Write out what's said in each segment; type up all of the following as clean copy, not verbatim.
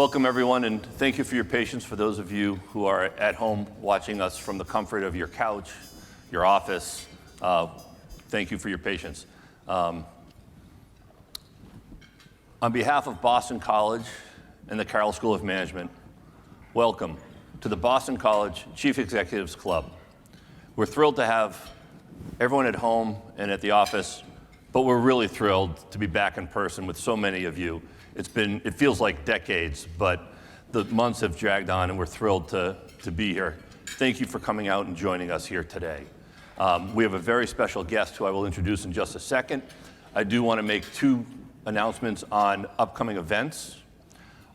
Welcome, everyone, and thank you for your patience. For those of you who are at home watching us from the comfort of your couch, your office, thank you for your patience. On behalf of Boston College and the Carroll School of Management, welcome to the Boston College Chief Executives Club. We're thrilled to have everyone at home and at the office, but we're really thrilled to be back in person with so many of you. It feels like decades, but the months have dragged on, and we're thrilled to be here. Thank you for coming out and joining us here today. We have a very special guest who I will introduce in just a second. I do want to make two announcements on upcoming events.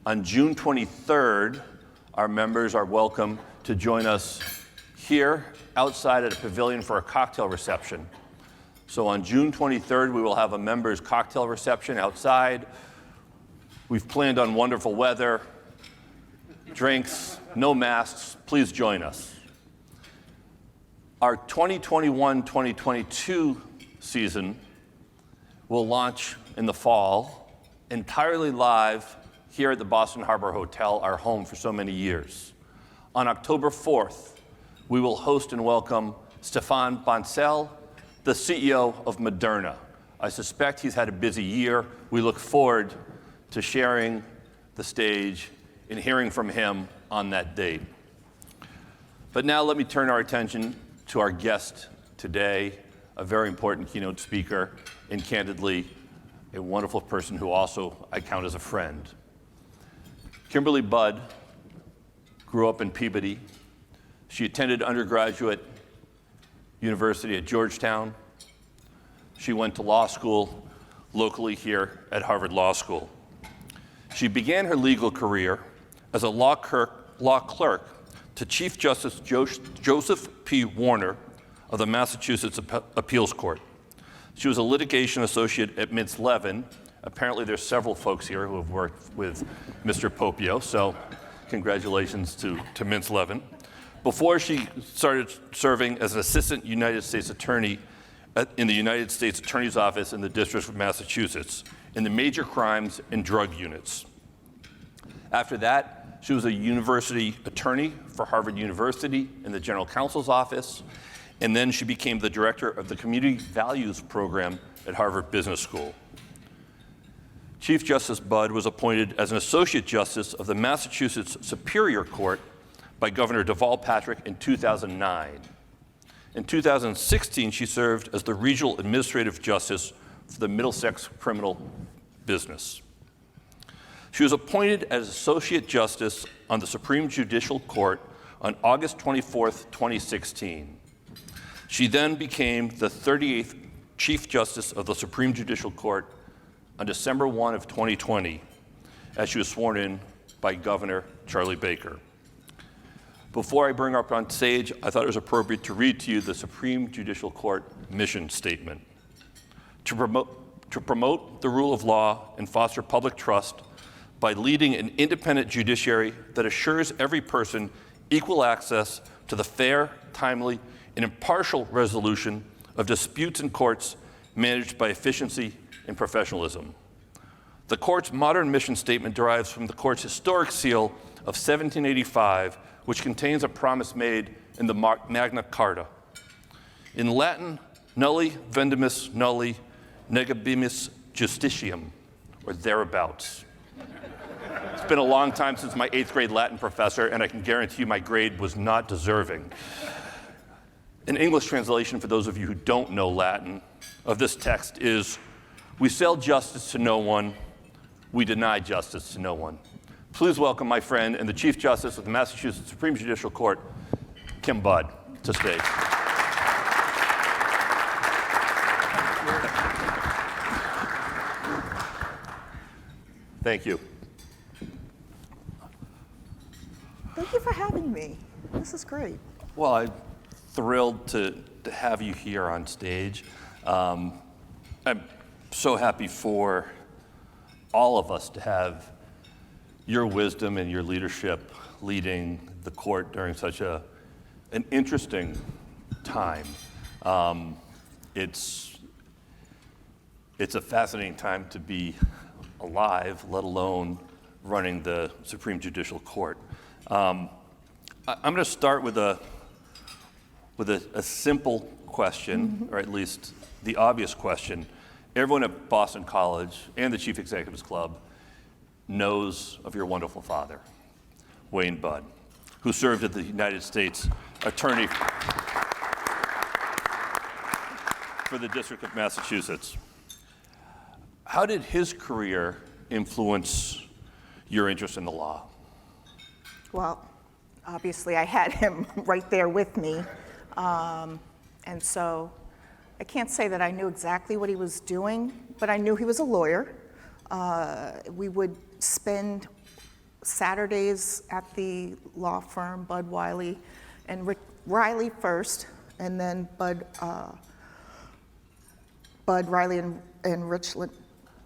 On June 23rd, our members are welcome to join us here outside at a pavilion for a cocktail reception. So on June 23rd, we will have a members' cocktail reception outside. We've planned on wonderful weather, drinks, no masks. Please join us. Our 2021-2022 season will launch in the fall, entirely live here at the Boston Harbor Hotel, our home for so many years. On October 4th, we will host and welcome Stéphane Bancel, the CEO of Moderna. I suspect he's had a busy year. We look forward to sharing the stage and hearing from him on that date. But now let me turn our attention to our guest today, a very important keynote speaker, and candidly, a wonderful person who also I count as a friend. Kimberly Budd grew up in Peabody. She attended undergraduate university at Georgetown. She went to law school locally here at Harvard Law School. She began her legal career as a law clerk to Chief Justice Joseph P. Warner of the Massachusetts Appeals Court. She was a litigation associate at Mintz-Levin. Apparently there's several folks here who have worked with Mr. Popio, so congratulations to Mintz-Levin. Before she started serving as an assistant United States attorney in the United States Attorney's Office in the District of Massachusetts in the major crimes and drug units. After that, she was a university attorney for Harvard University in the General Counsel's Office, and then she became the director of the Community Values Program at Harvard Business School. Chief Justice Budd was appointed as an Associate Justice of the Massachusetts Superior Court by Governor Deval Patrick in 2009. In 2016, she served as the Regional Administrative Justice for the Middlesex Criminal Business. She was appointed as Associate Justice on the Supreme Judicial Court on August 24th, 2016. She then became the 38th Chief Justice of the Supreme Judicial Court on December 1 of 2020, as she was sworn in by Governor Charlie Baker. Before I bring her up on stage, I thought it was appropriate to read to you the Supreme Judicial Court mission statement. To promote the rule of law and foster public trust by leading an independent judiciary that assures every person equal access to the fair, timely, and impartial resolution of disputes in courts managed by efficiency and professionalism. The court's modern mission statement derives from the court's historic seal of 1785, which contains a promise made in the Magna Carta. In Latin, nulli vendimus nulli negabimus justitiam, or thereabouts. It's been a long time since my 8th grade Latin professor, and I can guarantee you my grade was not deserving. An English translation, for those of you who don't know Latin, of this text is, we sell justice to no one, we deny justice to no one. Please welcome my friend and the Chief Justice of the Massachusetts Supreme Judicial Court, Kim Budd, to stage. Thank you. Thank you for having me. This is great. Well, I'm thrilled to have you here on stage. I'm so happy for all of us to have your wisdom and your leadership leading the court during such an interesting time. It's a fascinating time to be alive, let alone running the Supreme Judicial Court. I'm going to start with a simple question, or at least the obvious question. Everyone at Boston College and the Chief Executives Club knows of your wonderful father, Wayne Budd, who served as the United States Attorney for the District of Massachusetts. How did his career influence your interest in the law? Well, obviously I had him right there with me. And so I can't say that I knew exactly what he was doing, but I knew he was a lawyer. We would spend Saturdays at the law firm, Budd Wiley and Riley first, and then Budd Riley and Richland,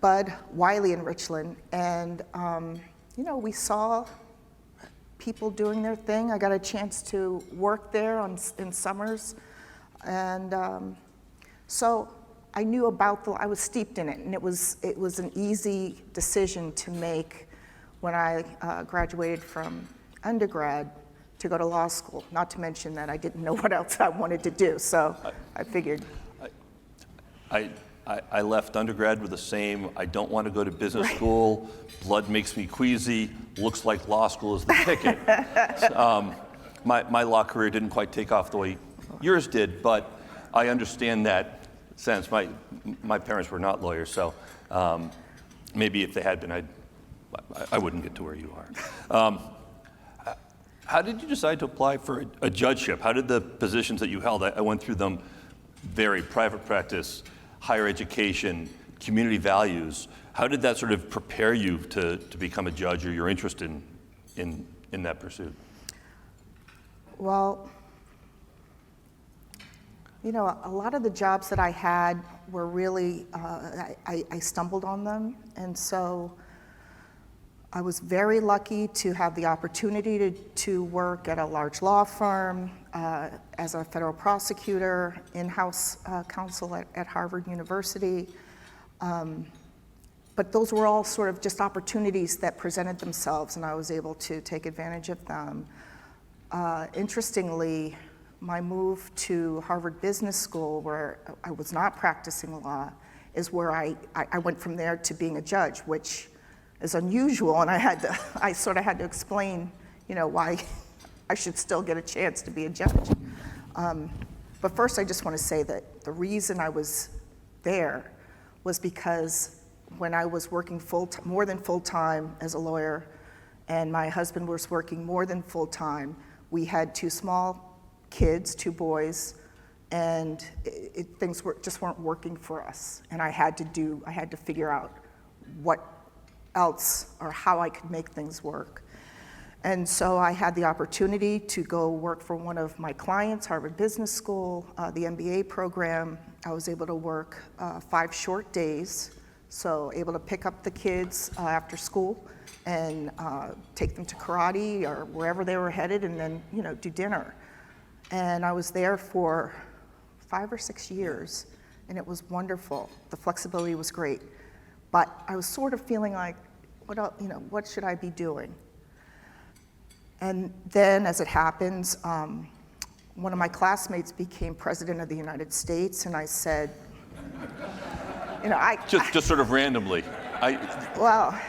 Budd Wiley and Richland, and we saw people doing their thing. I got a chance to work there in summers, and so I knew about I was steeped in it, and it was an easy decision to make when I graduated from undergrad to go to law school, not to mention that I didn't know what else I wanted to do, so I figured. I left undergrad with the same, I don't want to go to business school, blood makes me queasy, looks like law school is the ticket. My law career didn't quite take off the way yours did, but I understand that sense. My parents were not lawyers, so maybe if they had been, I wouldn't get to where you are. How did you decide to apply for a judgeship? How did the positions that you held, I went through them, vary: private practice, higher education, community values. How did that sort of prepare you to become a judge, or your interest in that pursuit? Well, a lot of the jobs that I had were really, I stumbled on them, and so I was very lucky to have the opportunity to work at a large law firm, as a federal prosecutor, in-house counsel at Harvard University. But those were all sort of just opportunities that presented themselves, and I was able to take advantage of them. Interestingly, my move to Harvard Business School, where I was not practicing law, is where I went from there to being a judge, which is unusual, and I sort of had to explain, why I should still get a chance to be a judge. But first, I just want to say that the reason I was there was because when I was working more than full-time as a lawyer, and my husband was working more than full-time, we had two small kids, two boys, and things just weren't working for us. And I had to figure out what else or how I could make things work. And so I had the opportunity to go work for one of my clients, Harvard Business School, the MBA program. I was able to work 5 short days, so able to pick up the kids after school and take them to karate or wherever they were headed, and then do dinner. And I was there for 5 or 6 years, and it was wonderful. The flexibility was great, but I was sort of feeling like, what should I be doing? And then, as it happens, one of my classmates became president of the United States, and I said, just sort of randomly. Well,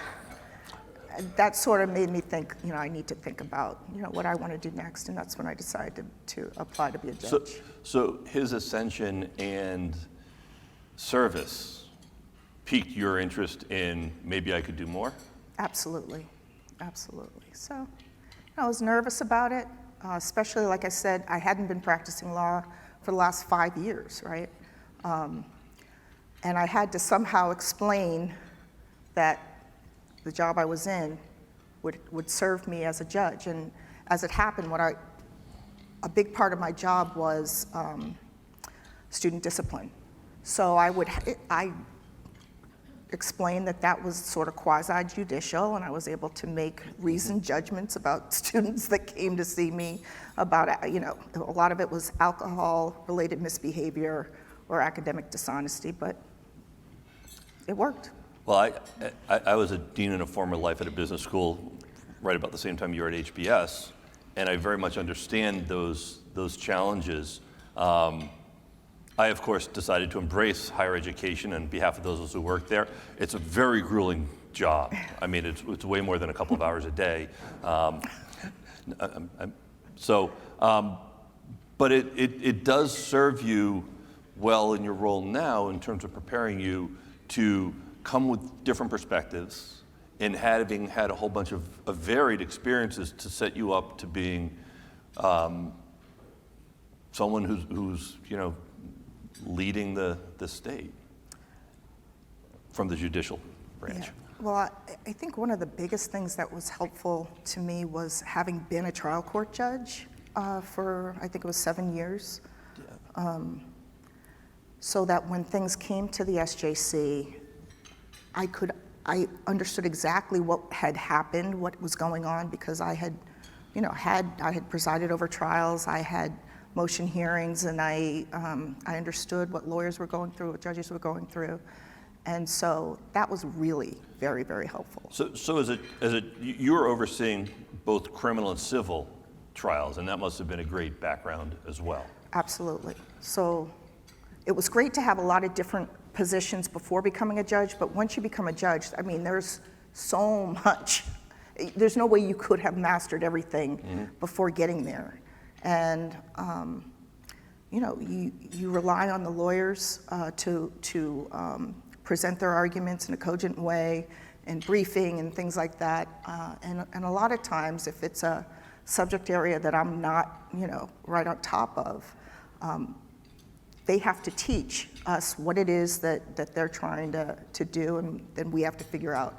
that sort of made me think, I need to think about, what I want to do next, and that's when I decided to apply to be a judge. So his ascension and service piqued your interest in maybe I could do more? Absolutely, absolutely. So I was nervous about it, especially, like I said, I hadn't been practicing law for the last 5 years, right? And I had to somehow explain that the job I was in would serve me as a judge. And as it happened, a big part of my job was student discipline. So I explained that was sort of quasi-judicial, and I was able to make reasoned judgments about students that came to see me about, a lot of it was alcohol-related misbehavior or academic dishonesty, but it worked. Well, I was a dean in a former life at a business school right about the same time you were at HBS, and I very much understand those challenges. I, of course, decided to embrace higher education on behalf of those who work there. It's a very grueling job. I mean, it's way more than a couple of hours a day. But it does serve you well in your role now in terms of preparing you to come with different perspectives and having had a whole bunch of varied experiences to set you up to being someone who's leading the state from the judicial branch. Yeah. Well, I think one of the biggest things that was helpful to me was having been a trial court judge for, I think it was 7 years. Yeah. So that when things came to the SJC, I understood exactly what had happened, what was going on, because I had presided over trials, I had motion hearings, and I understood what lawyers were going through, what judges were going through. And so that was really very, very helpful. So you were overseeing both criminal and civil trials, and that must have been a great background as well. Absolutely. So it was great to have a lot of different positions before becoming a judge, but once you become a judge, I mean, there's so much. There's no way you could have mastered everything before getting there. And you rely on the lawyers to present their arguments in a cogent way, and briefing and things like that. And a lot of times, if it's a subject area that I'm not, right on top of, they have to teach us what it is that they're trying to do, and then we have to figure out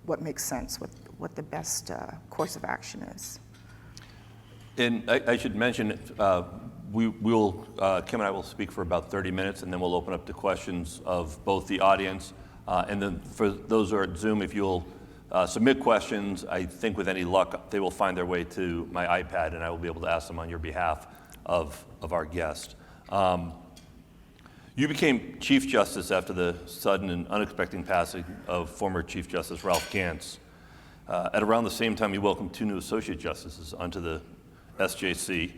what makes sense, what the best course of action is. And I should mention, Kim and I will speak for about 30 minutes, and then we'll open up to questions of both the audience. And then for those who are at Zoom, if you'll submit questions, I think with any luck, they will find their way to my iPad, and I will be able to ask them on your behalf of our guest. You became Chief Justice after the sudden and unexpected passing of former Chief Justice Ralph Gantz. At around the same time, you welcomed 2 new Associate Justices onto the SJC,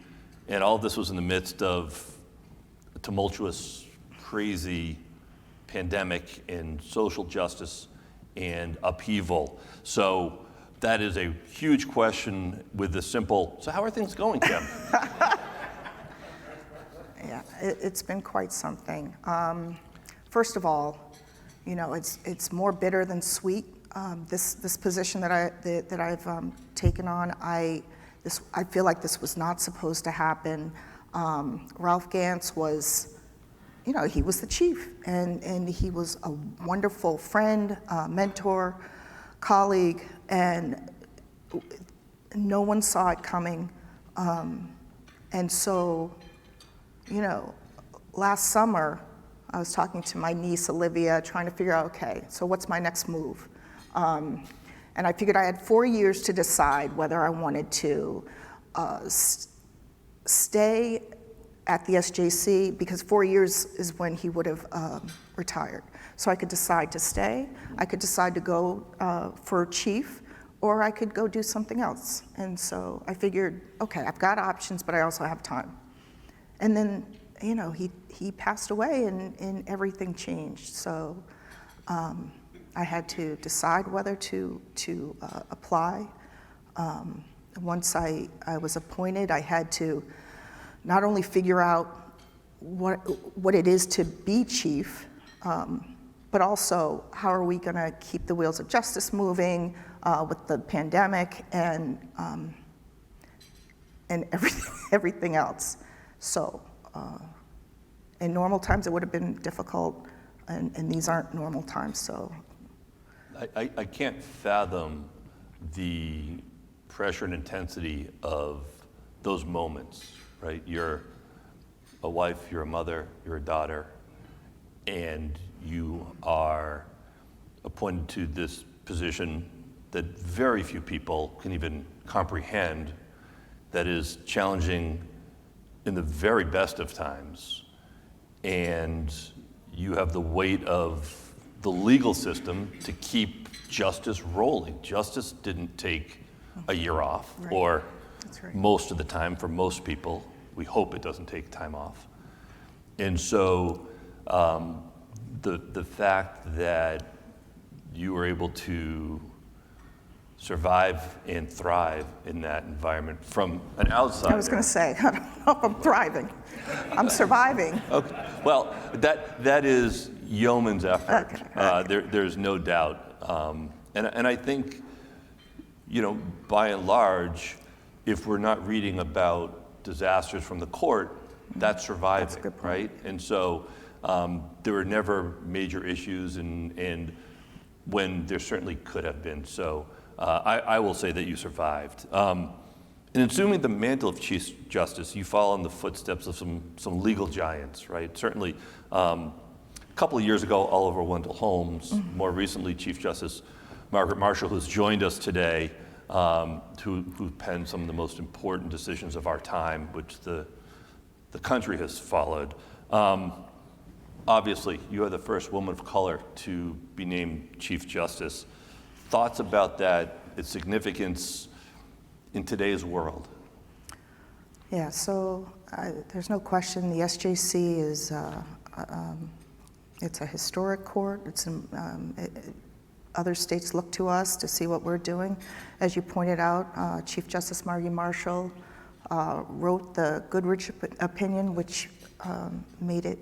and all of this was in the midst of a tumultuous, crazy pandemic and social justice and upheaval. So that is a huge question with the simple, so how are things going, Kim? Yeah, it's been quite something. First of all, it's more bitter than sweet. This position that I've taken on, I feel like this was not supposed to happen. Ralph Gantz was, he was the chief, and he was a wonderful friend, mentor, colleague, and no one saw it coming. And so, last summer, I was talking to my niece, Olivia, trying to figure out, okay, so what's my next move? And I figured I had 4 years to decide whether I wanted to stay at the SJC, because 4 years is when he would have retired. So I could decide to stay, I could decide to go for chief, or I could go do something else. And so I figured, okay, I've got options, but I also have time. And then, he passed away, and everything changed. So I had to decide whether to apply. Once I was appointed, I had to not only figure out what it is to be chief, but also how are we going to keep the wheels of justice moving with the pandemic and everything else. So in normal times, it would have been difficult, and these aren't normal times. So I can't fathom the pressure and intensity of those moments, right? You're a wife, you're a mother, you're a daughter, and you are appointed to this position that very few people can even comprehend, that is challenging in the very best of times. And you have the weight of the legal system to keep justice rolling. Justice didn't take a year off, Right. or That's right. most of the time for most people. We hope it doesn't take time off. And so the fact that you were able to survive and thrive in that environment from an outsider. I was going to say, I don't know if I'm thriving. I'm surviving. Okay. Well, that is yeoman's effort. Okay. There's no doubt. And I think, by and large, if we're not reading about disasters from the court, that's surviving, That's a good point. right? And so there were never major issues, and when there certainly could have been. So I will say that you survived. And assuming the mantle of Chief Justice, you follow in the footsteps of some legal giants, right? Certainly, a couple of years ago, Oliver Wendell Holmes, more recently Chief Justice Margaret Marshall, who's joined us today, who penned some of the most important decisions of our time, which the country has followed. Obviously, you are the first woman of color to be named Chief Justice. Thoughts about that, its significance in today's world? Yeah, so there's no question the SJC is it's a historic court. Other states look to us to see what we're doing. As you pointed out, Chief Justice Margie Marshall wrote the Goodrich opinion, which made it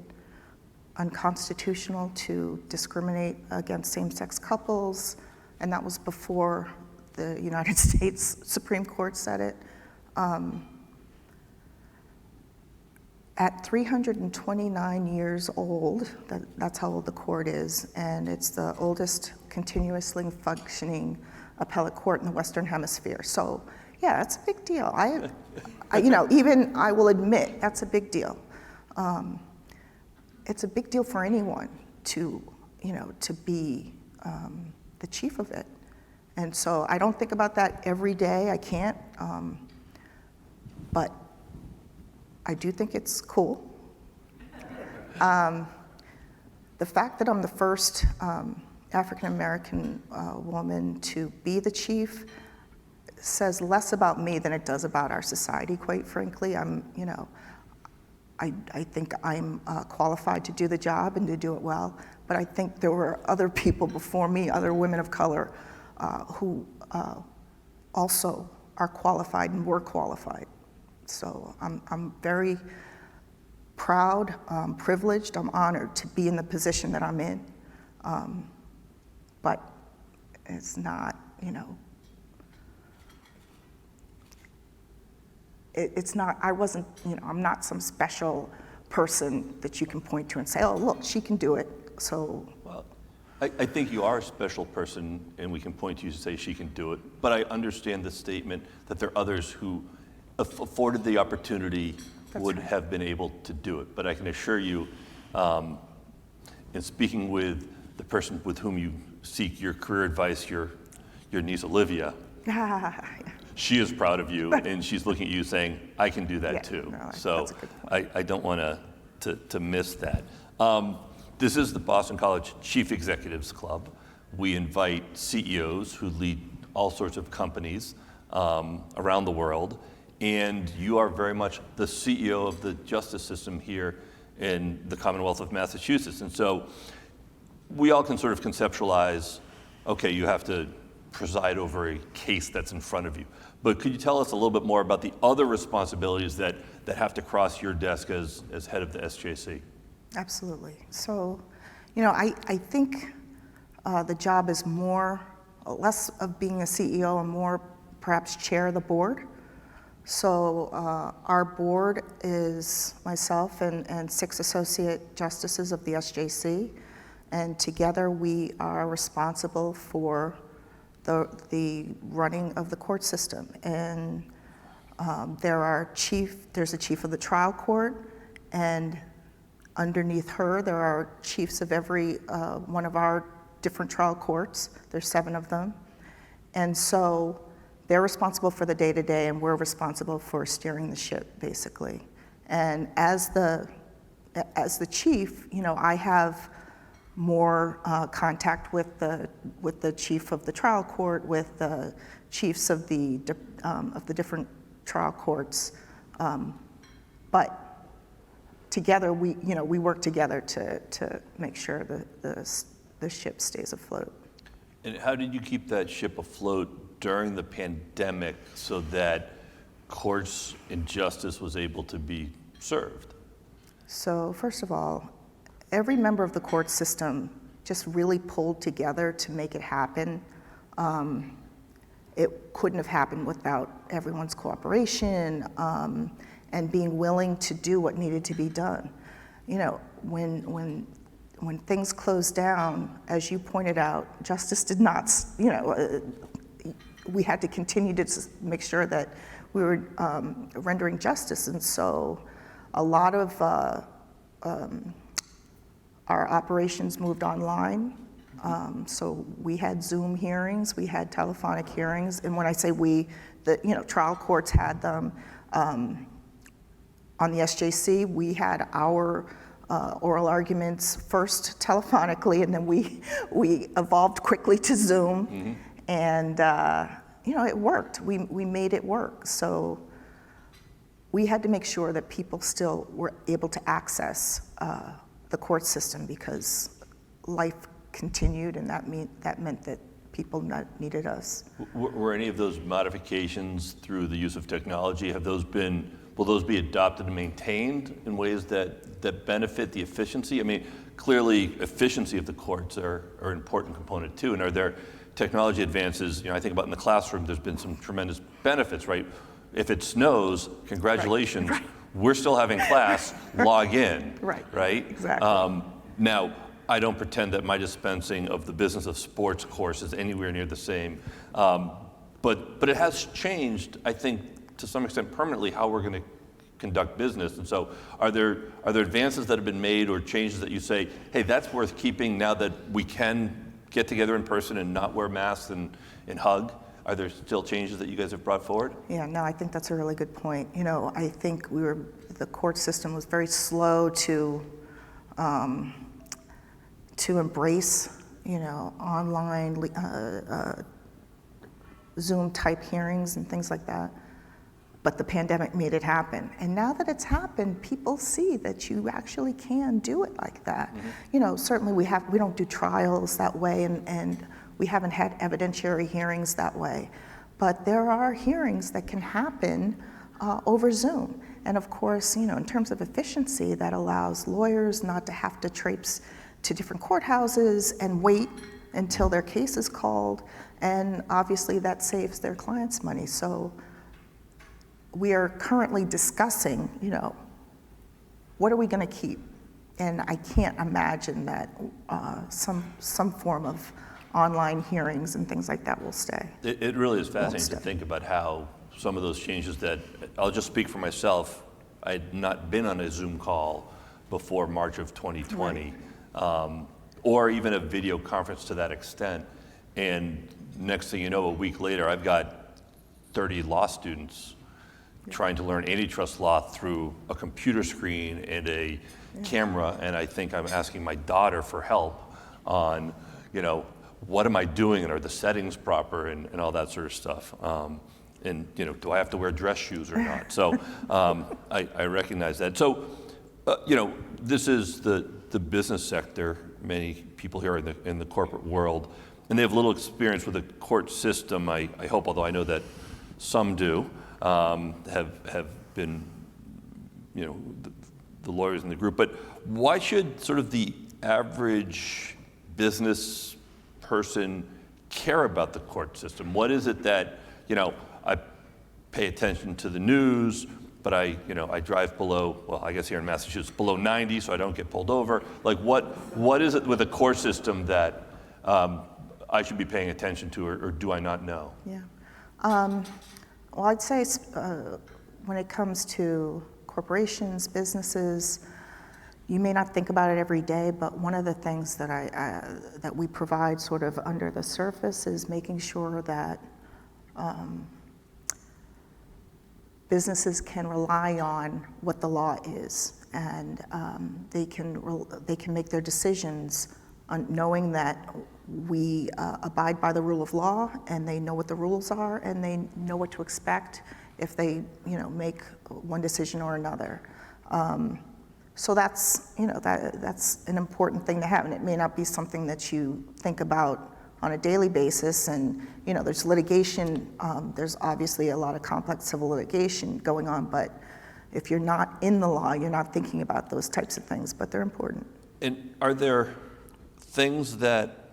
unconstitutional to discriminate against same-sex couples, and that was before the United States Supreme Court said it. At 329 years old, that's how old the court is, and it's the oldest continuously functioning appellate court in the Western Hemisphere. So, yeah, that's a big deal. Even I will admit that's a big deal. It's a big deal for anyone to be the chief of it. And so I don't think about that every day. I can't, but I do think it's cool. The fact that I'm the first African-American woman to be the chief says less about me than it does about our society, quite frankly. I think I'm qualified to do the job and to do it well, but I think there were other people before me, other women of color, who also are qualified and were qualified. So I'm very proud, privileged, I'm honored to be in the position that I'm in. But it's not, it's not, I'm not some special person that you can point to and say, oh, look, she can do it, so. Well, I think you are a special person, and we can point to you and say she can do it, but I understand the statement that there are others who, if afforded the opportunity, would have been able to do it. But I can assure you, in speaking with the person with whom you seek your career advice, your niece Olivia, she is proud of you, and she's looking at you saying, I can do that too. No, so that's a good point. I don't want to miss that. This is the Boston College Chief Executives Club. We invite CEOs who lead all sorts of companies around the world, and you are very much the CEO of the justice system here in the Commonwealth of Massachusetts. And so we all can sort of conceptualize, okay, you have to preside over a case that's in front of you. But could you tell us a little bit more about the other responsibilities that have to cross your desk as head of the SJC? Absolutely. So, I think the job is less of being a CEO and more perhaps chair of the board. So our board is myself and 6 associate justices of the SJC, and together we are responsible for the running of the court system. And there's a chief of the trial court, and underneath her there are chiefs of every one of our different trial courts. There's 7 of them. And so they're responsible for the day-to-day, and we're responsible for steering the ship, basically. And as the chief, I have more contact with the chief of the trial court, with the chiefs of the different trial courts, but together we work together to make sure the ship stays afloat. And how did you keep that ship afloat during the pandemic so that courts and justice was able to be served? So first of all, every member of the court system just really pulled together to make it happen. It couldn't have happened without everyone's cooperation and being willing to do what needed to be done. You know, when things closed down, as you pointed out, justice did not, we had to continue to make sure that we were rendering justice. And so a lot of our operations moved online. So we had Zoom hearings, we had telephonic hearings, and when I say we, trial courts had them. On the SJC, we had our oral arguments first telephonically, and then we evolved quickly to Zoom, mm-hmm. and it worked. We made it work. So we had to make sure that people still were able to access the court system because life continued, and that meant that people needed us. Were any of those modifications through the use of technology, will those be adopted and maintained in ways that benefit the efficiency? I mean, clearly efficiency of the courts are an important component too, and are there technology advances, I think about in the classroom, there's been some tremendous benefits, right? If it snows, congratulations, right. We're still having class, log in, right? Exactly. Now, I don't pretend that my dispensing of the business of sports course is anywhere near the same, but it has changed, I think, to some extent permanently how we're going to conduct business. And so are there advances that have been made or changes that you say, hey, that's worth keeping now that we can get together in person and not wear masks and hug? Are there still changes that you guys have brought forward? Yeah, no, I think that's a really good point. I think the court system was very slow to embrace, online Zoom type hearings and things like that. But the pandemic made it happen. And now that it's happened, people see that you actually can do it like that. Mm-hmm. Certainly we don't do trials that way, and we haven't had evidentiary hearings that way. But there are hearings that can happen over Zoom. And of course, in terms of efficiency, that allows lawyers not to have to traipse to different courthouses and wait until their case is called. And obviously that saves their clients money. So we are currently discussing, what are we going to keep? And I can't imagine that some form of online hearings and things like that will stay. It really is fascinating to think about how some of those changes that, I'll just speak for myself, I had not been on a Zoom call before March of 2020, right. Or even a video conference to that extent. And next thing you know, a week later, I've got 30 law students trying to learn antitrust law through a computer screen and a camera, and I think I'm asking my daughter for help on, what am I doing, and are the settings proper, and all that sort of stuff. And do I have to wear dress shoes or not? So I recognize that. So, this is the business sector. Many people here in the corporate world, and they have little experience with the court system. I hope, although I know that some do, have been, the lawyers in the group. But why should sort of the average business person care about the court system? What is it that, I pay attention to the news, but I drive below, well, I guess here in Massachusetts, below 90, so I don't get pulled over. Like, what is it with the court system that I should be paying attention to, or do I not know? Yeah. Well, I'd say when it comes to corporations, businesses, you may not think about it every day, but one of the things that that we provide sort of under the surface is making sure that businesses can rely on what the law is, and they can make their decisions knowing that we abide by the rule of law, and they know what the rules are, and they know what to expect if they, make one decision or another. So that's, that's an important thing to have, and it may not be something that you think about on a daily basis. And there's litigation. There's obviously a lot of complex civil litigation going on, but if you're not in the law, you're not thinking about those types of things, but they're important. And are there things that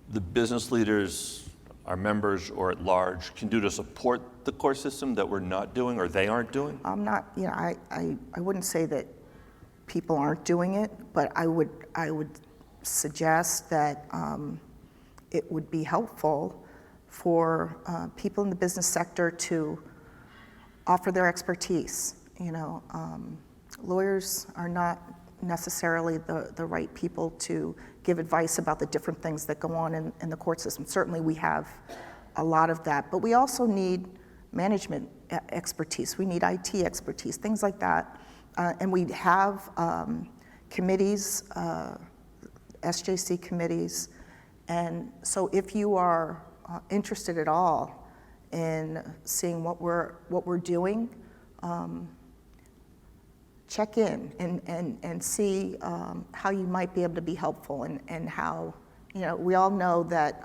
the business leaders, our members, or at large can do to support the court system that we're not doing or they aren't doing? I'm not, I wouldn't say that people aren't doing it, but I would suggest that it would be helpful for people in the business sector to offer their expertise. Lawyers are not necessarily the right people to give advice about the different things that go on in the court system. Certainly we have a lot of that, but we also need management expertise. We need IT expertise, things like that. And we have committees, SJC committees. And so if you are interested at all in seeing what we're doing, check in and see how you might be able to be helpful, and how, we all know that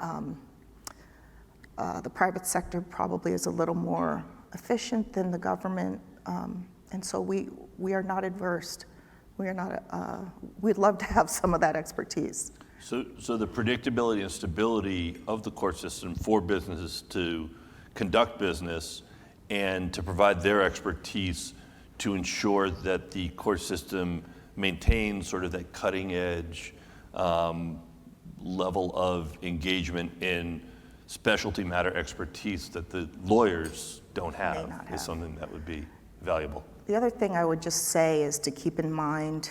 the private sector probably is a little more efficient than the government, and so we are not adverse. We are not. We'd love to have some of that expertise. So the predictability and stability of the court system for businesses to conduct business and to provide their expertise to ensure that the court system maintains sort of that cutting edge level of engagement in specialty matter expertise that the lawyers don't have is something that would be valuable. The other thing I would just say is to keep in mind,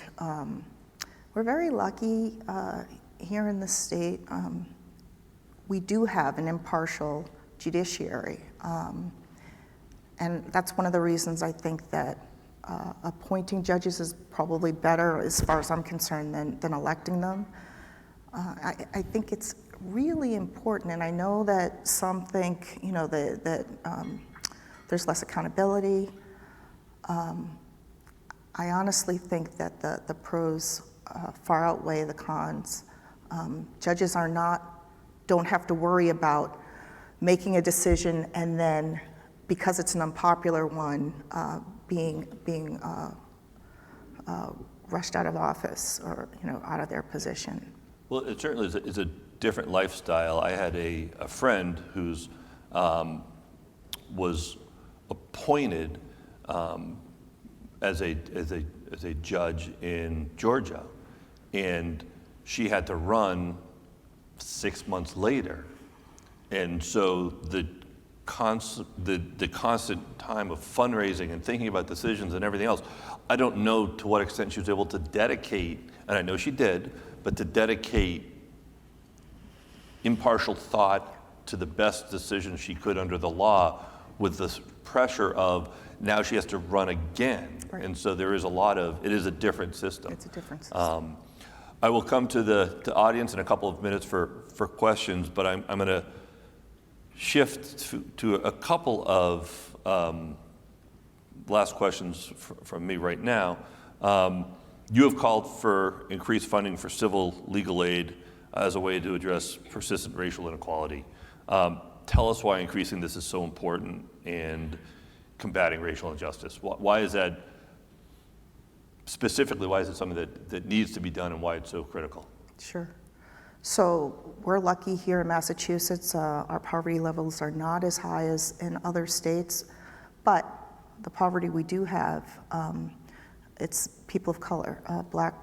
we're very lucky here in the state. We do have an impartial judiciary. And that's one of the reasons I think that appointing judges is probably better, as far as I'm concerned, than electing them. I think it's really important, and I know that some think, that there's less accountability. I honestly think that the pros far outweigh the cons. Judges don't have to worry about making a decision and then, because it's an unpopular one, being rushed out of office or out of their position. Well, it certainly is a different lifestyle. I had a friend who's was appointed as a judge in Georgia, and she had to run 6 months later, and so the constant time of fundraising and thinking about decisions and everything else, I don't know to what extent she was able to dedicate, and I know she did, but to dedicate impartial thought to the best decision she could under the law, with the pressure of now she has to run again. Right. And so there is it is a different system. It's a different system. I will come to the audience in a couple of minutes for questions, but I'm going to shift to a couple of last questions from me right now. You have called for increased funding for civil legal aid as a way to address persistent racial inequality. Tell us why increasing this is so important and combating racial injustice. Why is that, specifically, why is it something that needs to be done and why it's so critical? Sure. So we're lucky here in Massachusetts. Our poverty levels are not as high as in other states, but the poverty we do have, it's people of color. Black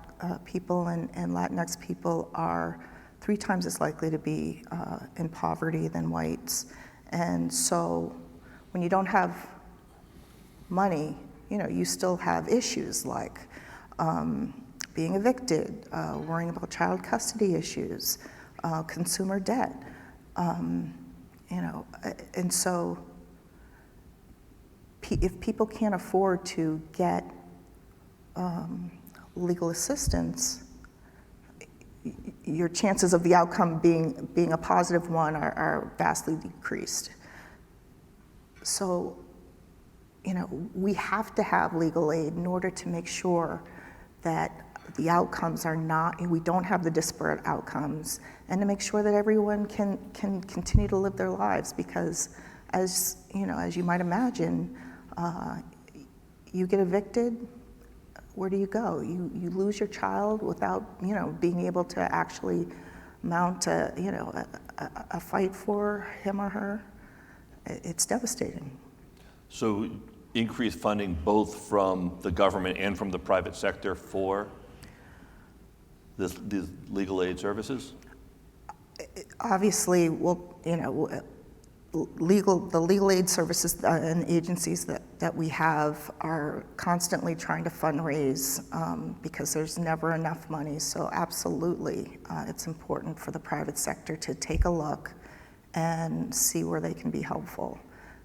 people and Latinx people are 3 times as likely to be in poverty than whites. And so when you don't have money, you still have issues like being evicted, worrying about child custody issues, consumer debt, and so if people can't afford to get legal assistance, your chances of the outcome being a positive one are vastly decreased. So, we have to have legal aid in order to make sure that the outcomes are not, we don't have the disparate outcomes, and to make sure that everyone can continue to live their lives, because as you might imagine, you get evicted, where do you go? You lose your child without, being able to actually mount a fight for him or her. It's devastating. So increased funding both from the government and from the private sector for these legal aid services? Obviously, the legal aid services and agencies that we have are constantly trying to fundraise because there's never enough money. So absolutely, it's important for the private sector to take a look and see where they can be helpful.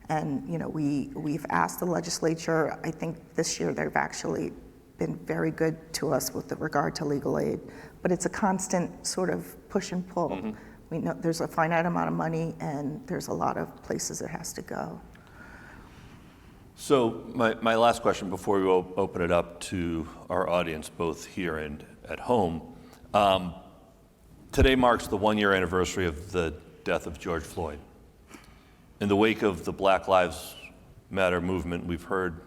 And we've asked the legislature. I think this year they've actually been very good to us with regard to legal aid, but it's a constant sort of push and pull. Mm-hmm. We know there's a finite amount of money, and there's a lot of places it has to go. So my last question before we open it up to our audience, both here and at home. Today marks the 1-year anniversary of the death of George Floyd. In the wake of the Black Lives Matter movement, we've heard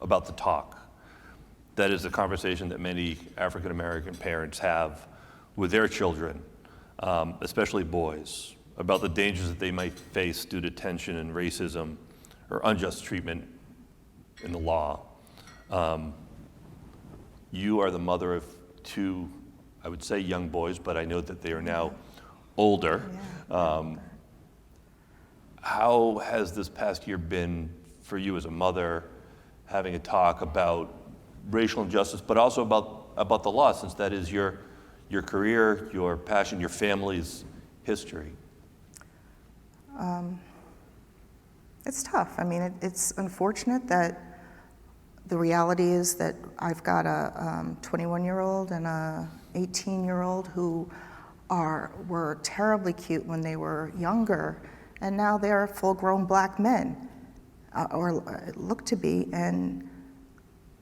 about the talk. That is a conversation that many African American parents have with their children, especially boys, about the dangers that they might face due to tension and racism or unjust treatment in the law. You are the mother of 2, I would say young boys, but I know that they are now older. How has this past year been for you as a mother, having a talk about racial injustice, but also about the law, since that is your career, your passion, your family's history? It's tough. I mean, it's unfortunate that the reality is that I've got a 21-year-old and a 18-year-old who were terribly cute when they were younger, and now they're full-grown black men, or look to be, and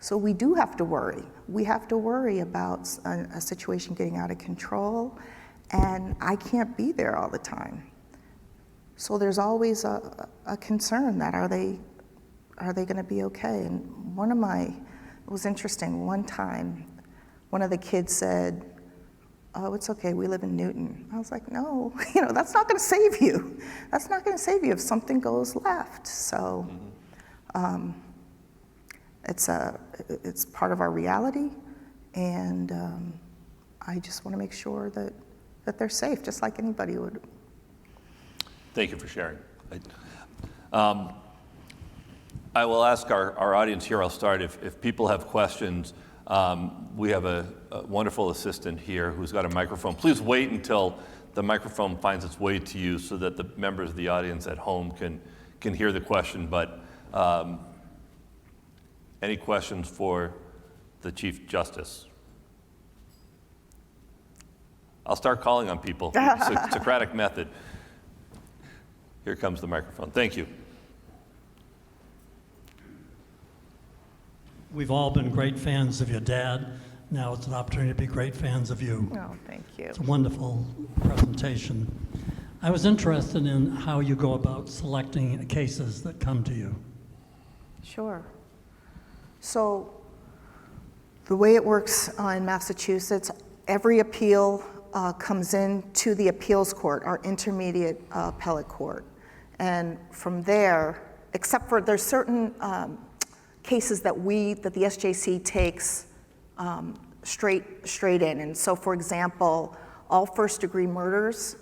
so we do have to worry. We have to worry about a situation getting out of control, and I can't be there all the time. So there's always a concern that are they going to be okay? And it was interesting. One time, one of the kids said, "Oh, it's okay, we live in Newton." I was like, no, that's not going to save you. That's not going to save you if something goes left. So it's part of our reality, and I just want to make sure that they're safe, just like anybody would. Thank you for sharing. I will ask our audience here, I'll start, if people have questions. We have a wonderful assistant here who's got a microphone. Please wait until the microphone finds its way to you so that the members of the audience at home can hear the question. But any questions for the Chief Justice? I'll start calling on people. It's a Socratic method. Here comes the microphone. Thank you. We've all been great fans of your dad. Now it's an opportunity to be great fans of you. Oh, thank you. It's a wonderful presentation. I was interested in how you go about selecting cases that come to you. Sure. So the way it works in Massachusetts, every appeal comes in to the appeals court, our intermediate appellate court. And from there, except for there's certain cases that the SJC takes straight in. And so, for example, all first-degree murders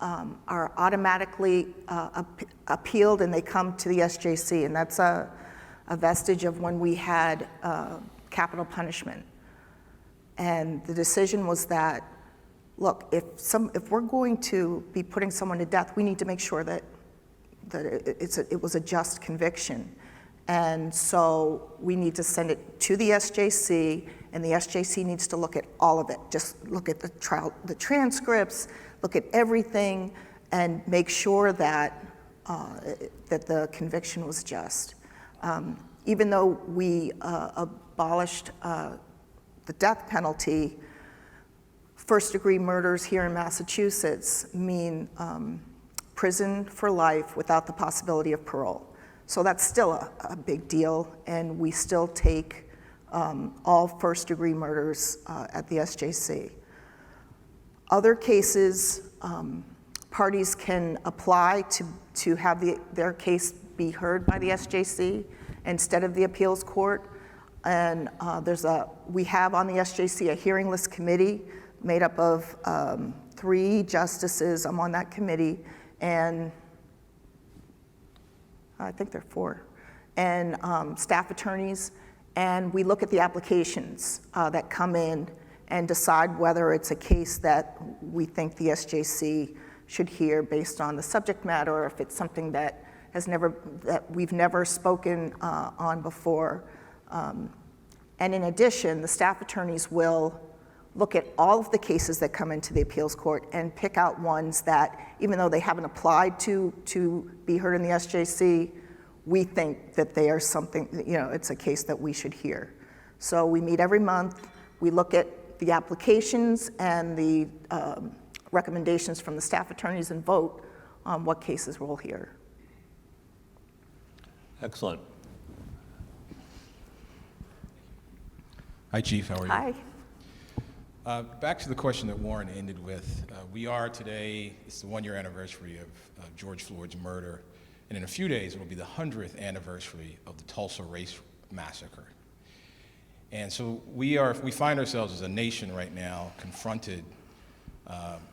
are automatically appealed, and they come to the SJC, and that's a vestige of when we had capital punishment. And the decision was that, look, if we're going to be putting someone to death, we need to make sure that it was a just conviction. And so we need to send it to the SJC, and the SJC needs to look at all of it. Just look at the trial, the transcripts, look at everything, and make sure that that the conviction was just. Even though we abolished the death penalty, first-degree murders here in Massachusetts mean prison for life without the possibility of parole. So that's still a big deal, and we still take all first-degree murders at the SJC. Other cases, parties can apply to have their case be heard by the SJC instead of the appeals court. And we have on the SJC a hearing list committee made up of 3 justices. I'm on that committee, and I think there are 4, and staff attorneys, and we look at the applications that come in and decide whether it's a case that we think the SJC should hear based on the subject matter, or if it's something that we've never spoken on before. And in addition, the staff attorneys will look at all of the cases that come into the appeals court and pick out ones that, even though they haven't applied to be heard in the SJC, we think that they are something, it's a case that we should hear. So we meet every month, we look at the applications and the recommendations from the staff attorneys and vote on what cases we'll hear. Excellent. Hi, Chief. How are you? Hi. Back to the question that Warren ended with. We are today, it's the 1-year anniversary of George Floyd's murder, and in a few days it will be the 100th anniversary of the Tulsa Race Massacre. And so we find ourselves as a nation right now confronted,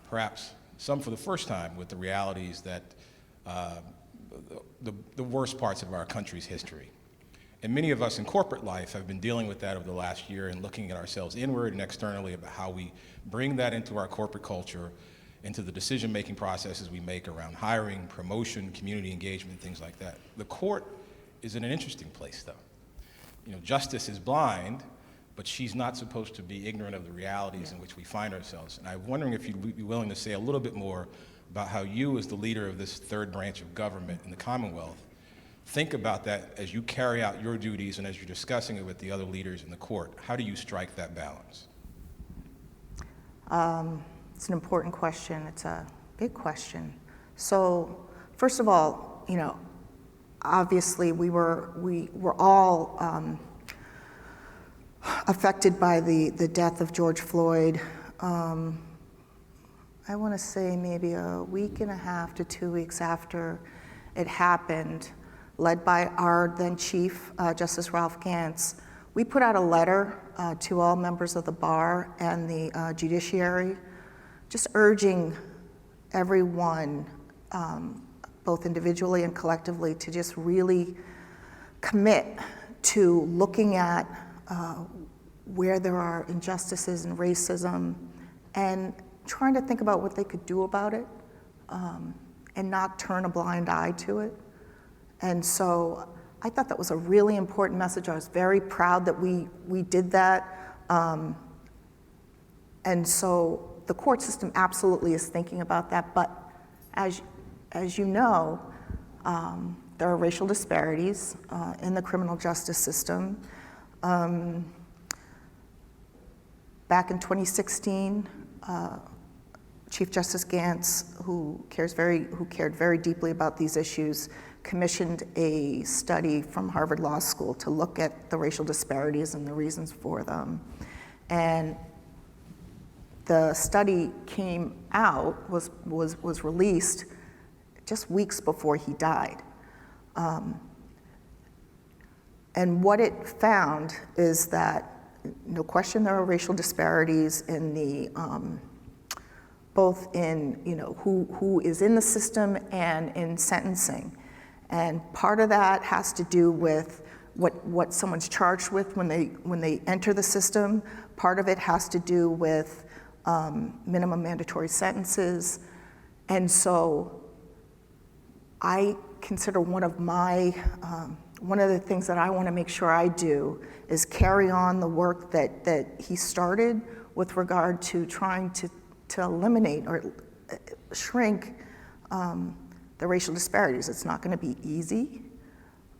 perhaps some for the first time, with the realities that the worst parts of our country's history. And many of us in corporate life have been dealing with that over the last year and looking at ourselves inward and externally about how we bring that into our corporate culture, into the decision-making processes we make around hiring, promotion, community engagement, things like that. The court is in an interesting place, though. Justice is blind, but she's not supposed to be ignorant of the realities in which we find ourselves. And I'm wondering if you'd be willing to say a little bit more about how you, as the leader of this third branch of government in the Commonwealth, think about that as you carry out your duties and as you're discussing it with the other leaders in the court. How do you strike that balance? It's an important question. It's a big question. So, first of all, obviously we were all affected by the death of George Floyd. I want to say maybe a week and a half to 2 weeks after it happened, led by our then Chief Justice Ralph Gantz, we put out a letter to all members of the bar and the judiciary, just urging everyone, both individually and collectively, to just really commit to looking at where there are injustices and racism and trying to think about what they could do about it and not turn a blind eye to it. And so I thought that was a really important message. I was very proud that we did that. And so the court system absolutely is thinking about that. But as you know, there are racial disparities in the criminal justice system. Back in 2016, Chief Justice Gantz, who cared very deeply about these issues, commissioned a study from Harvard Law School to look at the racial disparities and the reasons for them. And the study came out, was released just weeks before he died. And what it found is that, no question, there are racial disparities in the both in who is in the system and in sentencing. And part of that has to do with what someone's charged with when they enter the system. Part of it has to do with minimum mandatory sentences. And so I consider one of my one of the things that I want to make sure I do is carry on the work that he started with regard to trying to eliminate or shrink the racial disparities. It's not going to be easy,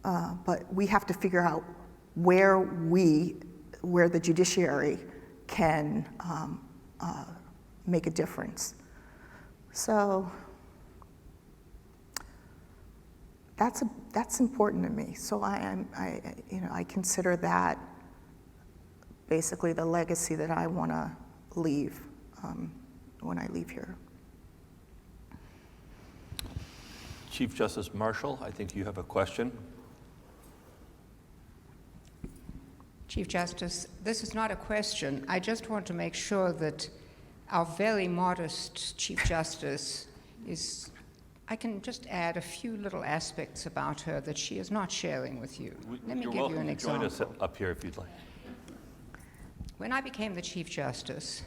but we have to figure out where the judiciary can make a difference. So that's important to me. So I consider that basically the legacy that I want to leave when I leave here. Chief Justice Marshall, I think you have a question. Chief Justice, this is not a question. I just want to make sure that our very modest Chief Justice is, I can just add a few little aspects about her that she is not sharing with you. Let me give you an example. Join us up here if you'd like. When I became the Chief Justice,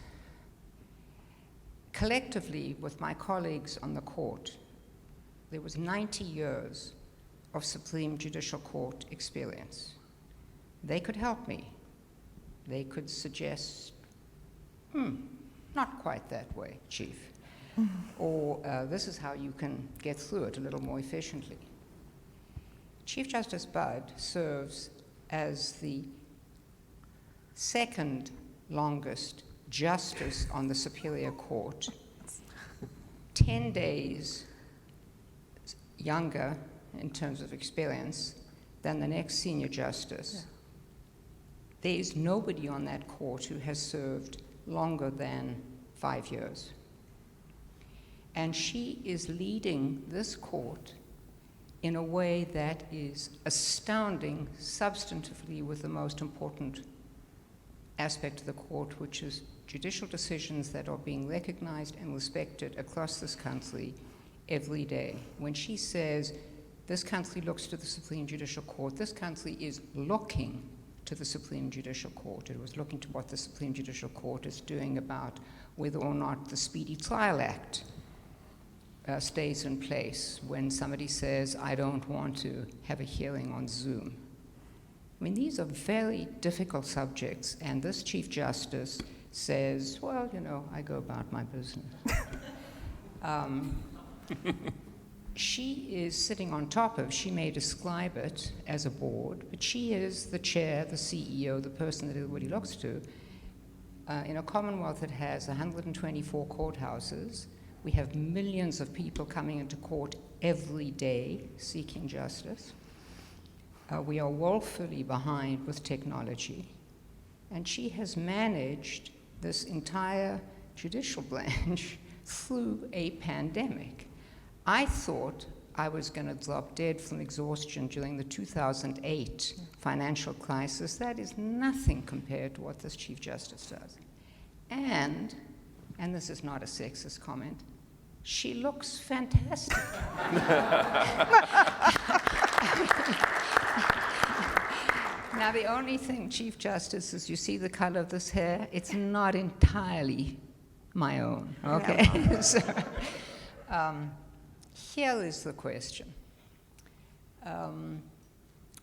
collectively with my colleagues on the court, there was 90 years of Supreme Judicial Court experience. They could help me. They could suggest, not quite that way, Chief. Or this is how you can get through it a little more efficiently. Chief Justice Budd serves as the second longest justice on the Superior Court, 10 days younger in terms of experience than the next senior justice. Yeah. There is nobody on that court who has served longer than 5 years. And she is leading this court in a way that is astounding substantively with the most important aspect of the court, which is judicial decisions that are being recognized and respected across this country every day. When she says, this country looks to the Supreme Judicial Court, this country is looking to the Supreme Judicial Court. It was looking to what the Supreme Judicial Court is doing about whether or not the Speedy Trial Act stays in place when somebody says, I don't want to have a hearing on Zoom. I mean, these are very difficult subjects, and this Chief Justice says, well, you know, I go about my business. She is sitting on top of, she may describe it as a board, but she is the chair, the CEO, the person that everybody looks to. In a Commonwealth that has 124 courthouses, we have millions of people coming into court every day seeking justice. We are woefully behind with technology. And she has managed this entire judicial branch through a pandemic. I thought I was going to drop dead from exhaustion during the 2008 financial crisis. That is nothing compared to what this Chief Justice does. And this is not a sexist comment, she looks fantastic. Now, the only thing, Chief Justice, is you see the color of this hair? It's not entirely my own, okay? Yeah. So, here is the question.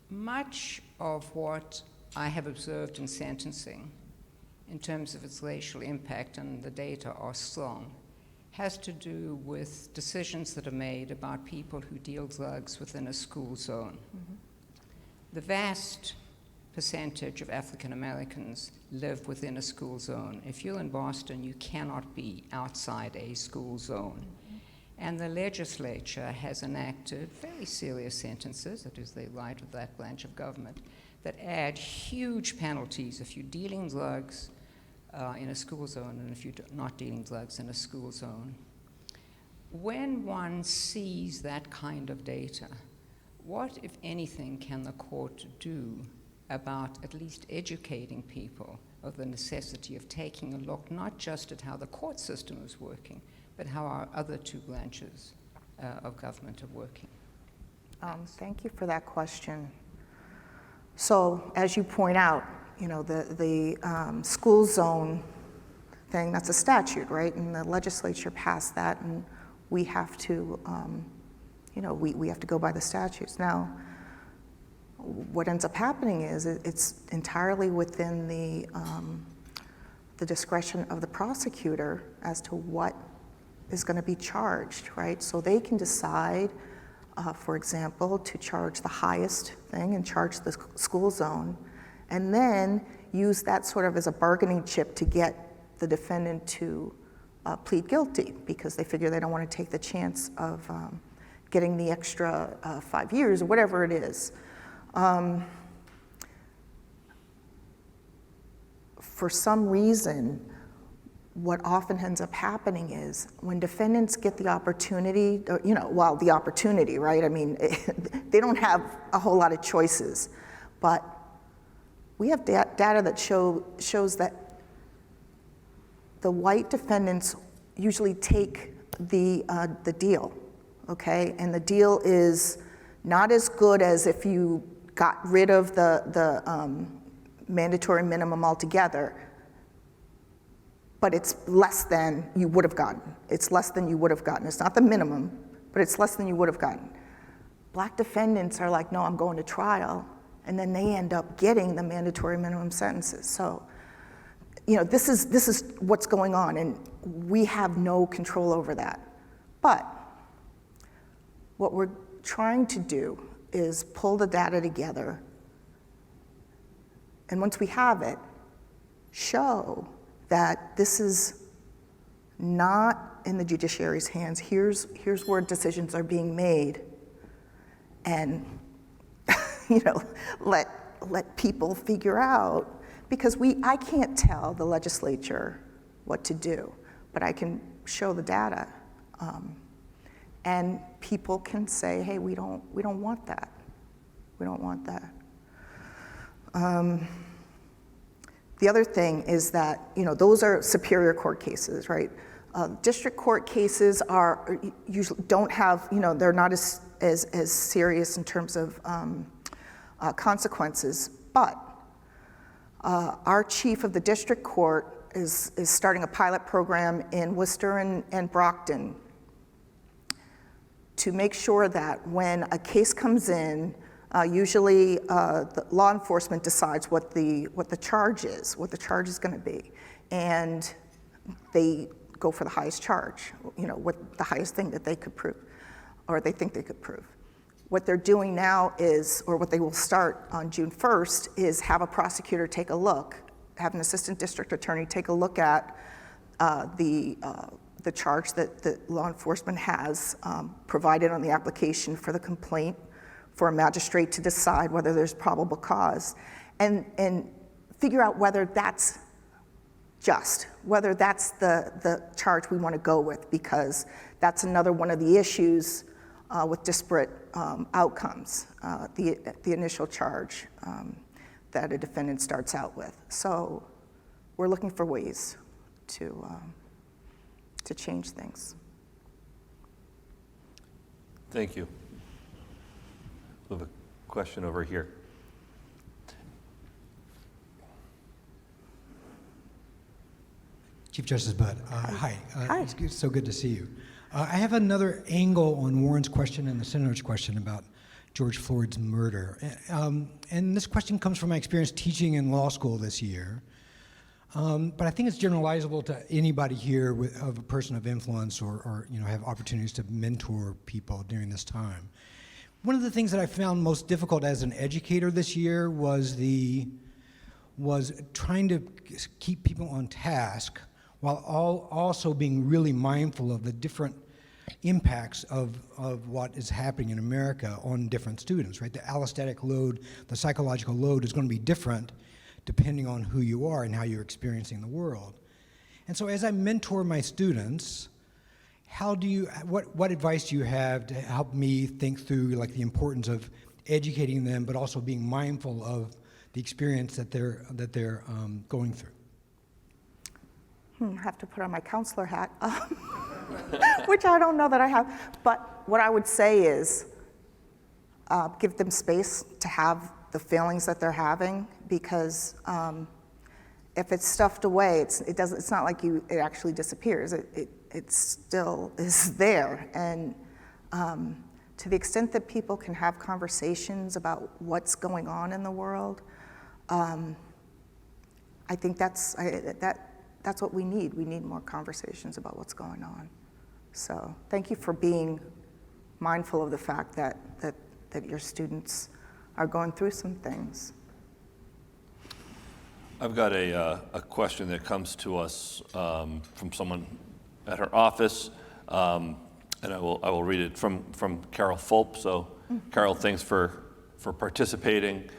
Much of what I have observed in sentencing, in terms of its racial impact, and the data are strong, has to do with decisions that are made about people who deal drugs within a school zone. Mm-hmm. The vast percentage of African Americans live within a school zone. If you're in Boston, you cannot be outside a school zone. Mm-hmm. And the legislature has enacted very serious sentences, that is the right of that branch of government, that add huge penalties if you're dealing drugs in a school zone and if you're not dealing drugs in a school zone. When one sees that kind of data, what, if anything, can the court do about at least educating people of the necessity of taking a look not just at how the court system is working, but how our other two branches of government are working? Thank you for that question. So, as you point out, you know, the school zone thing, that's a statute, right? And the legislature passed that, and we have to, you know, we have to go by the statutes. Now, what ends up happening is it's entirely within the discretion of the prosecutor as to what is going to be charged, right? So they can decide, for example, to charge the highest thing and charge the school zone, and then use that sort of as a bargaining chip to get the defendant to plead guilty, because they figure they don't want to take the chance of getting the extra 5 years or whatever it is. For some reason, what often ends up happening is when defendants get the opportunity, the opportunity, right? I mean, they don't have a whole lot of choices, but we have data that shows that the white defendants usually take the deal, okay? And the deal is not as good as if you got rid of the mandatory minimum altogether, but it's less than you would have gotten. It's less than you would have gotten. It's not the minimum, but it's less than you would have gotten. Black defendants are like, no, I'm going to trial, and then they end up getting the mandatory minimum sentences. So, this is what's going on, and we have no control over that. But what we're trying to do is pull the data together, and once we have it, show that this is not in the judiciary's hands. Here's where decisions are being made, and let people figure out, because I can't tell the legislature what to do, but I can show the data, and people can say, hey, we don't want that. We don't want that. The other thing is that, those are superior court cases, right? District court cases usually don't have, they're not as serious in terms of consequences, but our chief of the district court is starting a pilot program in Worcester and Brockton to make sure that when a case comes in, usually the law enforcement decides what the charge is going to be, and they go for the highest charge, what the highest thing that they could prove, or they think they could prove. What they're doing now is, or what they will start on June 1st, is have a prosecutor take a look, have an assistant district attorney take a look at the charge that the law enforcement has provided on the application for the complaint, for a magistrate to decide whether there's probable cause, and figure out whether that's just, whether that's the charge we want to go with, because that's another one of the issues with disparate outcomes, the initial charge that a defendant starts out with. So we're looking for ways to change things. Thank you. We have a question over here. Chief Justice Budd, hi. Hi. It's so good to see you. I have another angle on Warren's question and the Senator's question about George Floyd's murder. And this question comes from my experience teaching in law school this year. But I think it's generalizable to anybody here of a person of influence or have opportunities to mentor people during this time. One of the things that I found most difficult as an educator this year was trying to keep people on task while also being really mindful of the different impacts of what is happening in America on different students, right? The allostatic load, the psychological load is going to be different depending on who you are and how you're experiencing the world. And so as I mentor my students, what advice do you have to help me think through like the importance of educating them, but also being mindful of the experience that they're going through? I have to put on my counselor hat, which I don't know that I have. But what I would say is give them space to have the feelings that they're having, because if it's stuffed away, it's not like it actually disappears. It still is there, and to the extent that people can have conversations about what's going on in the world, I think that's what we need. We need more conversations about what's going on. So thank you for being mindful of the fact that your students are going through some things. I've got a question that comes to us from someone at her office, and I will read it from Carol Fulp. So, Carol, thanks for participating.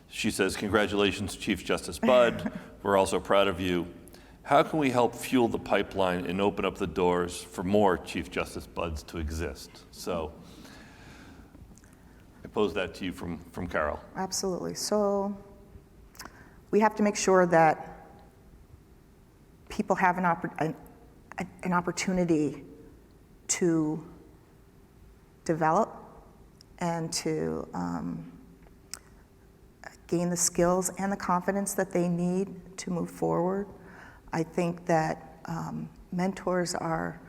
She says, "Congratulations, Chief Justice Budd. We're also proud of you. How can we help fuel the pipeline and open up the doors for more Chief Justice Budds to exist?" So, I pose that to you from Carol. Absolutely. So we have to make sure that people have an opportunity to develop and to gain the skills and the confidence that they need to move forward. I think that mentors are,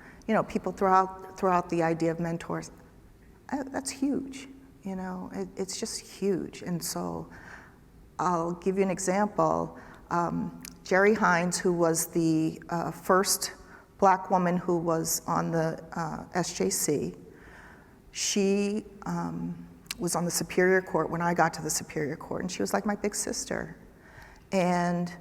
people throw out the idea of mentors. That's huge, it's just huge. And so I'll give you an example. Jerry Hines, who was the first Black woman who was on the SJC, she was on the Superior Court when I got to the Superior Court, and she was like my big sister. And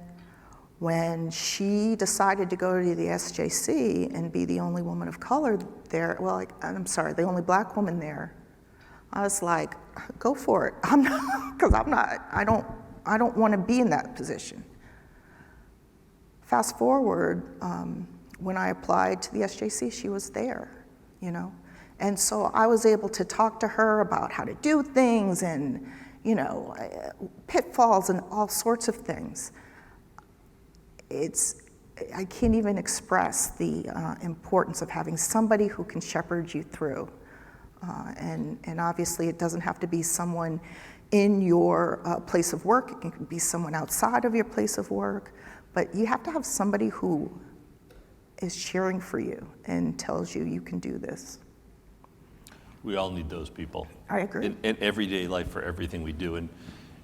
when she decided to go to the SJC and be the only woman of color there, the only Black woman there, I was like, go for it. I don't want to be in that position. Fast forward, when I applied to the SJC, she was there, And so I was able to talk to her about how to do things and, pitfalls and all sorts of things. I can't even express the importance of having somebody who can shepherd you through. And obviously it doesn't have to be someone in your place of work. It can be someone outside of your place of work. But you have to have somebody who is cheering for you and tells you you can do this. We all need those people. I agree. In everyday life for everything we do. And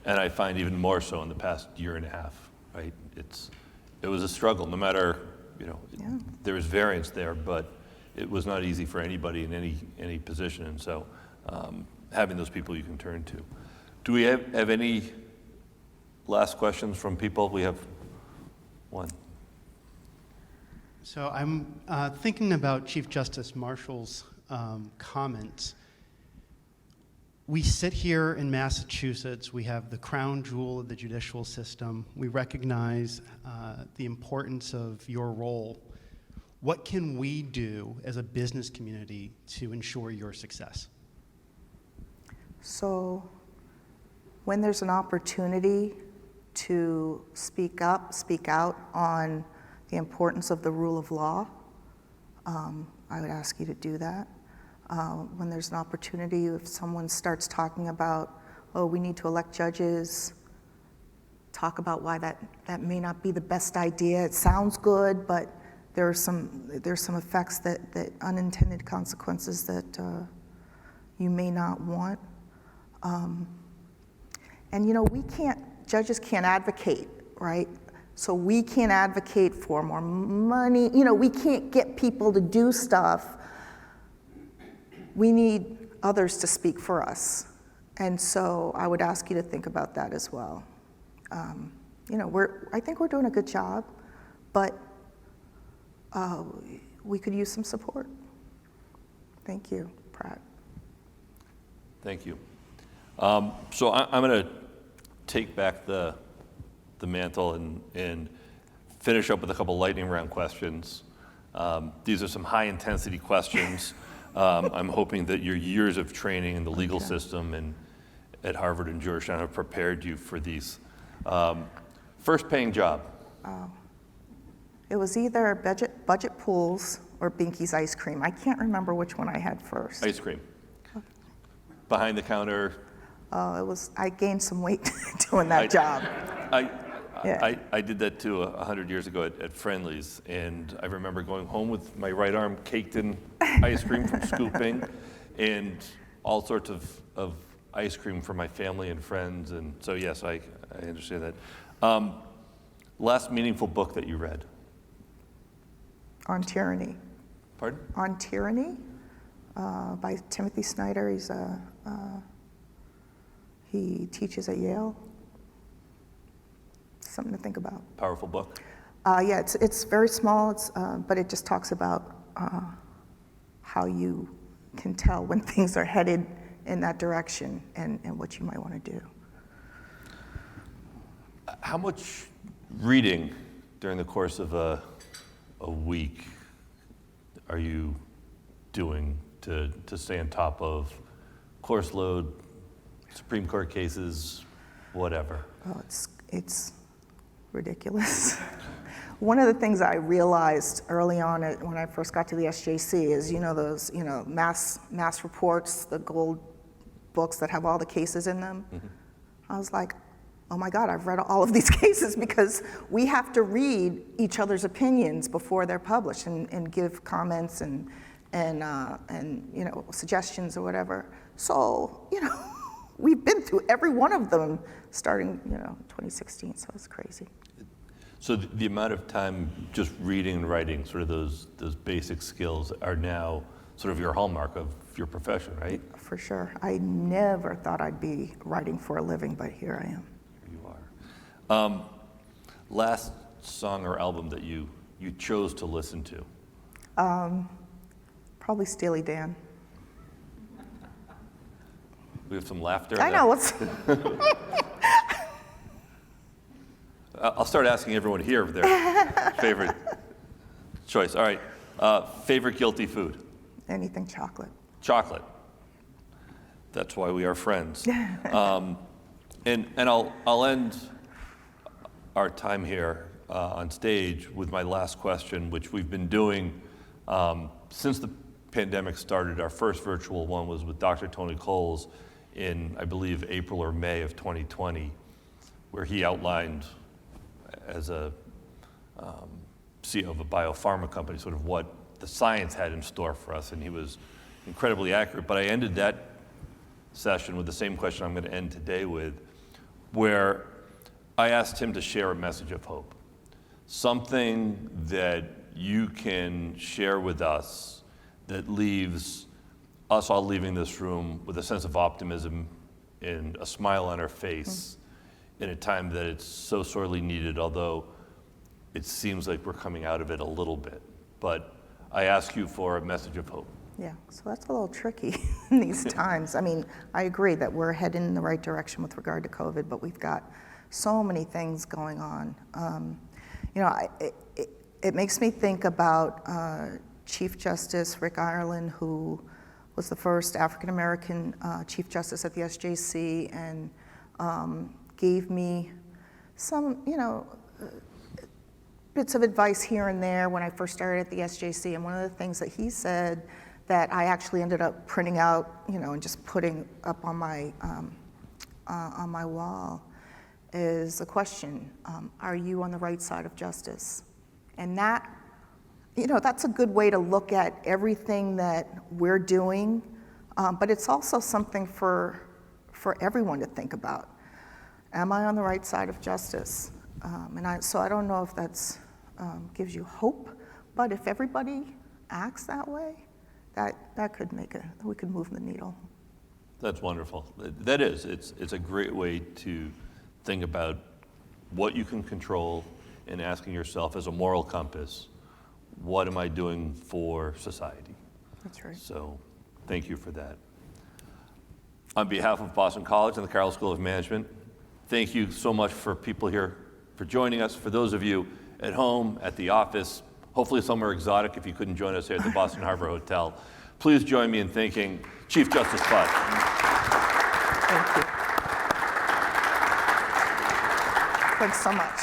I find even more so in the past year and a half, right? It was a struggle, no matter, there was variance there, but it was not easy for anybody in any position. And so having those people you can turn to. Do we have any last questions from people? We have one. So I'm thinking about Chief Justice Marshall's comments. We sit here in Massachusetts, we have the crown jewel of the judicial system. We recognize the importance of your role. What can we do as a business community to ensure your success? So when there's an opportunity to speak up, speak out on the importance of the rule of law, I would ask you to do that. When there's an opportunity, if someone starts talking about, we need to elect judges, talk about why that may not be the best idea. It sounds good, but there's some effects that unintended consequences that you may not want. And judges can't advocate, right? So we can't advocate for more money. We can't get people to do stuff. We need others to speak for us. And so I would ask you to think about that as well. I think we're doing a good job, but we could use some support. Thank you, Pratt. Thank you. So I'm going to take back the mantle and finish up with a couple lightning round questions. These are some high intensity questions. I'm hoping that your years of training in the legal system and at Harvard and Georgetown have prepared you for these. First paying job. It was either budget pools or Binky's ice cream. I can't remember which one I had first. Ice cream. Behind the counter. I gained some weight doing that job. I did that too 100 years ago at Friendly's, and I remember going home with my right arm caked in ice cream from scooping, and all sorts of ice cream for my family and friends. And so, yes, I understand that. Last meaningful book that you read? On tyranny. Pardon? On Tyranny by Timothy Snyder. He teaches at Yale. Something to think about. Powerful book? Yeah, it's very small, but it just talks about how you can tell when things are headed in that direction and what you might want to do. How much reading during the course of a week are you doing to stay on top of course load, Supreme Court cases, whatever? Oh, it's ridiculous. One of the things I realized early on when I first got to the SJC is, those, mass reports, the gold books that have all the cases in them. Mm-hmm. I was like, oh my God, I've read all of these cases, because we have to read each other's opinions before they're published and give comments and suggestions or whatever. So, we've been through every one of them starting, 2016, so it's crazy. So the amount of time just reading and writing, sort of those basic skills, are now sort of your hallmark of your profession, right? For sure. I never thought I'd be writing for a living, but here I am. Here you are. Last song or album that you chose to listen to? Probably Steely Dan. We have some laughter. I know. I'll start asking everyone here their favorite choice. All right. Favorite guilty food? Anything chocolate. Chocolate. That's why we are friends. And I'll end our time here on stage with my last question, which we've been doing since the pandemic started. Our first virtual one was with Dr. Tony Coles in, I believe, April or May of 2020, where he outlined, as a CEO of a biopharma company, sort of what the science had in store for us, and he was incredibly accurate. But I ended that session with the same question I'm going to end today with, where I asked him to share a message of hope, something that you can share with us that leaves us all leaving this room with a sense of optimism and a smile on our face in a time that it's so sorely needed, although it seems like we're coming out of it a little bit. But I ask you for a message of hope. Yeah, so that's a little tricky in these times. I mean, I agree that we're heading in the right direction with regard to COVID, but we've got so many things going on. It makes me think about Chief Justice Rick Ireland, who was the first African-American Chief Justice at the SJC, and gave me some, bits of advice here and there when I first started at the SJC. And one of the things that he said that I actually ended up printing out, and just putting up on my wall is the question, are you on the right side of justice? And that, that's a good way to look at everything that we're doing, but it's also something for everyone to think about. Am I on the right side of justice? So I don't know if that's gives you hope, but if everybody acts that way, that could we could move the needle. That's wonderful. That is, it's a great way to think about what you can control and asking yourself as a moral compass, what am I doing for society? That's right. So thank you for that. On behalf of Boston College and the Carroll School of Management, thank you so much for people here for joining us. For those of you at home, at the office, hopefully somewhere exotic if you couldn't join us here at the Boston Harbor Hotel, please join me in thanking Chief Justice Butt. Thank you. Thanks so much.